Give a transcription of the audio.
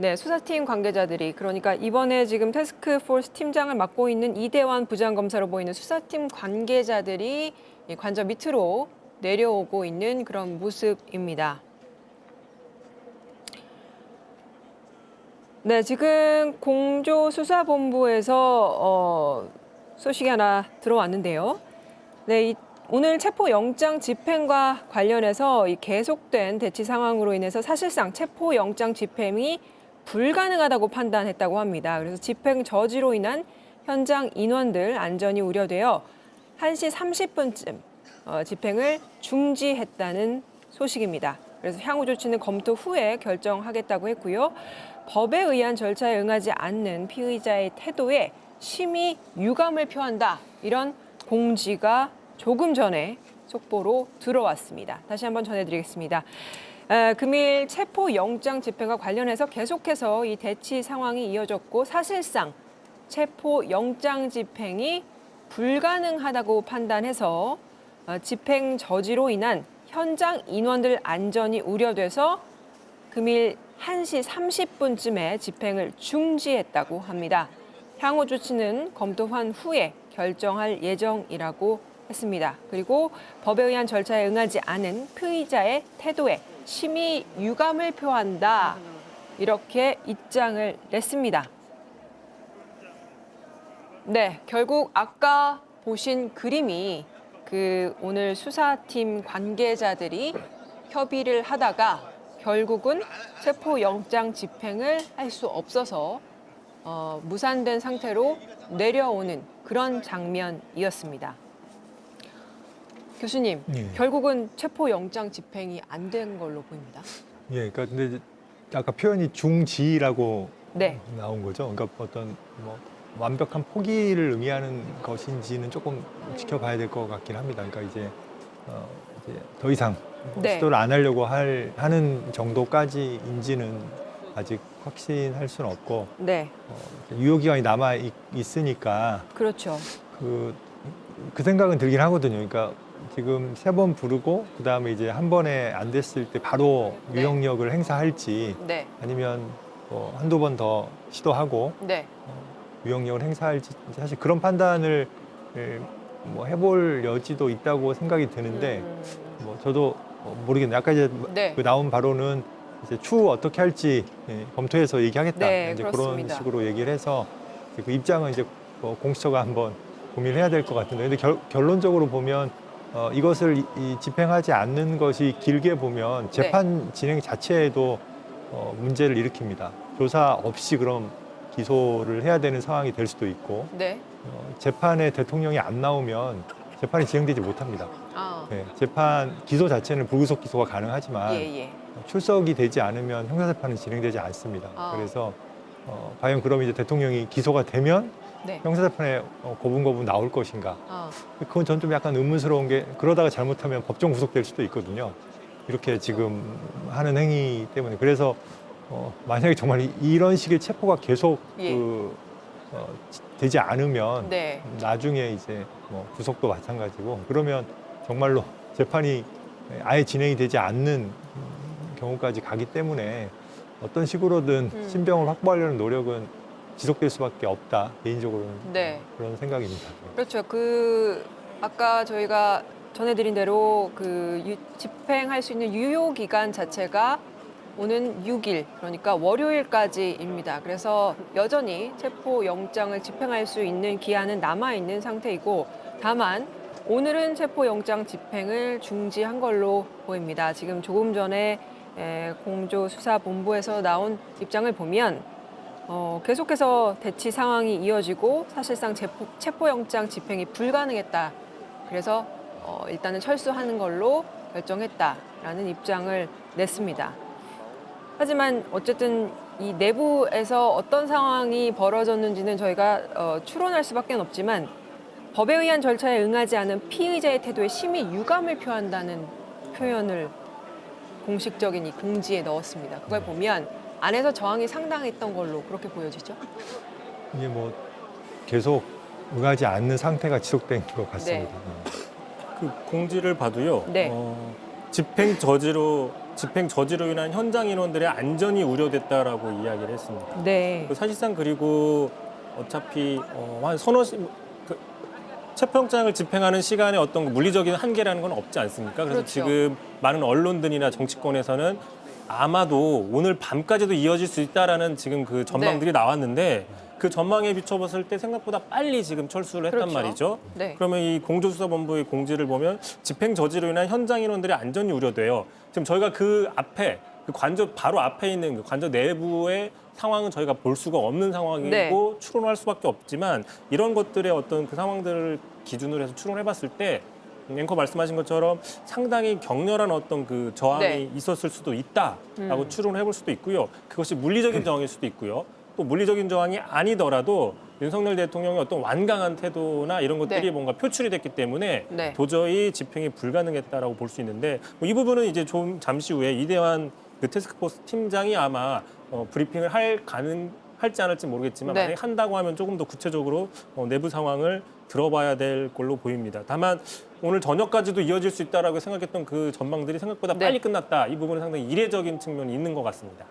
네, 수사팀 관계자들이 그러니까 이번에 지금 태스크포스 팀장을 맡고 있는 이대환 부장검사로 보이는 수사팀 관계자들이 이 관저 밑으로 내려오고 있는 그런 모습입니다. 네, 지금 공조수사본부에서 소식이 하나 들어왔는데요. 네, 오늘 체포영장 집행과 관련해서 이 계속된 대치 상황으로 인해서 사실상 체포영장 집행이 불가능하다고 판단했다고 합니다. 그래서 집행 저지로 인한 현장 인원들 안전이 우려되어 1시 30분쯤 집행을 중지했다는 소식입니다. 그래서 향후 조치는 검토 후에 결정하겠다고 했고요. 법에 의한 절차에 응하지 않는 피의자의 태도에 심히 유감을 표한다. 이런 공지가 조금 전에 속보로 들어왔습니다. 다시 한번 전해드리겠습니다. 금일 체포영장 집행과 관련해서 계속해서 이 대치 상황이 이어졌고 사실상 체포영장 집행이 불가능하다고 판단해서 집행 저지로 인한 현장 인원들 안전이 우려돼서 금일 1시 30분쯤에 집행을 중지했다고 합니다. 향후 조치는 검토한 후에 결정할 예정이라고 했습니다. 그리고 법에 의한 절차에 응하지 않은 피의자의 태도에 심히 유감을 표한다. 이렇게 입장을 냈습니다. 네, 결국 아까 보신 그림이 오늘 수사팀 관계자들이 협의를 하다가 결국은 체포영장 집행을 할 수 없어서 무산된 상태로 내려오는 그런 장면이었습니다. 교수님, 예. 결국은 체포영장 집행이 안 된 걸로 보입니다. 예, 그러니까 근데 아까 표현이 중지라고 네. 나온 거죠. 그러니까 어떤 뭐 완벽한 포기를 의미하는 것인지는 조금 지켜봐야 될 것 같긴 합니다. 그러니까 이제 더 이상 네. 시도를 안 하려고 하는 정도까지인지는 아직 확신할 수는 없고 네, 유효 기간이 남아 있으니까 그렇죠. 그 생각은 들긴 하거든요. 그러니까 지금 3번 부르고 그다음에 이제 한 번에 안 됐을 때 바로 네. 유형력을 행사할지 네, 아니면 뭐 한두 번 더 시도하고 네, 유형력을 행사할지 사실 그런 판단을 뭐 해볼 여지도 있다고 생각이 드는데 뭐 저도 모르겠네요. 아까 이제 네. 그 나온 바로는 이제 추후 어떻게 할지 검토해서 얘기하겠다. 네, 이제 그렇습니다. 그런 식으로 얘기를 해서 그 입장은 이제 공수처가 한번 고민을 해야 될 것 같은데, 근데 결론적으로 보면 이것을 집행하지 않는 것이 길게 보면 재판 진행 자체에도 문제를 일으킵니다. 조사 없이 그럼 기소를 해야 되는 상황이 될 수도 있고, 네. 재판에 대통령이 안 나오면 재판이 진행되지 못합니다. 아, 네, 재판 기소 자체는 불구속 기소가 가능하지만 예. 출석이 되지 않으면 형사재판은 진행되지 않습니다. 아. 그래서 과연 그럼 이제 대통령이 기소가 되면 네. 형사재판에 고분고분 나올 것인가? 아, 그건 전 좀 약간 의문스러운 게, 그러다가 잘못하면 법정 구속될 수도 있거든요. 이렇게 지금 하는 행위 때문에. 그래서 만약에 정말 이런 식의 체포가 계속 예. 되지 않으면 네. 나중에 이제 뭐 구속도 마찬가지고, 그러면 정말로 재판이 아예 진행이 되지 않는 경우까지 가기 때문에 어떤 식으로든 신병을 확보하려는 노력은 지속될 수밖에 없다. 개인적으로는 네. 그런 생각입니다. 그렇죠. 아까 저희가 전해드린 대로 집행할 수 있는 유효 기간 자체가 오는 6일, 그러니까 월요일까지입니다. 그래서 여전히 체포영장을 집행할 수 있는 기한은 남아있는 상태이고, 다만 오늘은 체포영장 집행을 중지한 걸로 보입니다. 지금 조금 전에 공조수사본부에서 나온 입장을 보면 계속해서 대치 상황이 이어지고 사실상 체포영장 집행이 불가능했다. 그래서 일단은 철수하는 걸로 결정했다라는 입장을 냈습니다. 하지만 어쨌든 이 내부에서 어떤 상황이 벌어졌는지는 저희가 추론할 수밖에 없지만 법에 의한 절차에 응하지 않은 피의자의 태도에 심히 유감을 표한다는 표현을 공식적인 이 공지에 넣었습니다. 그걸 보면 안에서 저항이 상당했던 걸로 그렇게 보여지죠. 이게 뭐 계속 응하지 않는 상태가 지속된 것 같습니다. 네. 그 공지를 봐도요. 네. 집행 저지로 인한 현장 인원들의 안전이 우려됐다라고 이야기를 했습니다. 네. 사실상 그리고 어차피 한 서너 체포영장을 집행하는 시간에 어떤 물리적인 한계라는 건 없지 않습니까? 그래서 그렇죠. 지금 많은 언론들이나 정치권에서는 아마도 오늘 밤까지도 이어질 수 있다라는 지금 그 전망들이 나왔는데 그 전망에 비춰봤을 때 생각보다 빨리 지금 철수를 했단 그렇죠. 말이죠. 네. 그러면 이 공조수사본부의 공지를 보면 집행 저지로 인한 현장 인원들의 안전이 우려돼요. 지금 저희가 그 앞에 그 관저 바로 앞에 있는 그 관저 내부의 상황은 저희가 볼 수가 없는 상황이고 네. 추론할 수밖에 없지만 이런 것들의 어떤 그 상황들을 기준으로 해서 추론해봤을 때 앵커 말씀하신 것처럼 상당히 격렬한 어떤 그 저항이 네. 있었을 수도 있다라고 추론해볼 수도 있고요. 그것이 물리적인 저항일 수도 있고요. 또 물리적인 저항이 아니더라도 윤석열 대통령의 어떤 완강한 태도나 이런 것들이 네. 뭔가 표출이 됐기 때문에 네. 도저히 집행이 불가능했다라고 볼 수 있는데 이 부분은 이제 좀 잠시 후에 이대환 그 태스크포스 팀장이 아마 브리핑을 할지 않을지 모르겠지만 네. 만약에 한다고 하면 조금 더 구체적으로 내부 상황을 들어봐야 될 걸로 보입니다. 다만 오늘 저녁까지도 이어질 수 있다라고 생각했던 그 전망들이 생각보다 네. 빨리 끝났다. 이 부분은 상당히 이례적인 측면이 있는 것 같습니다.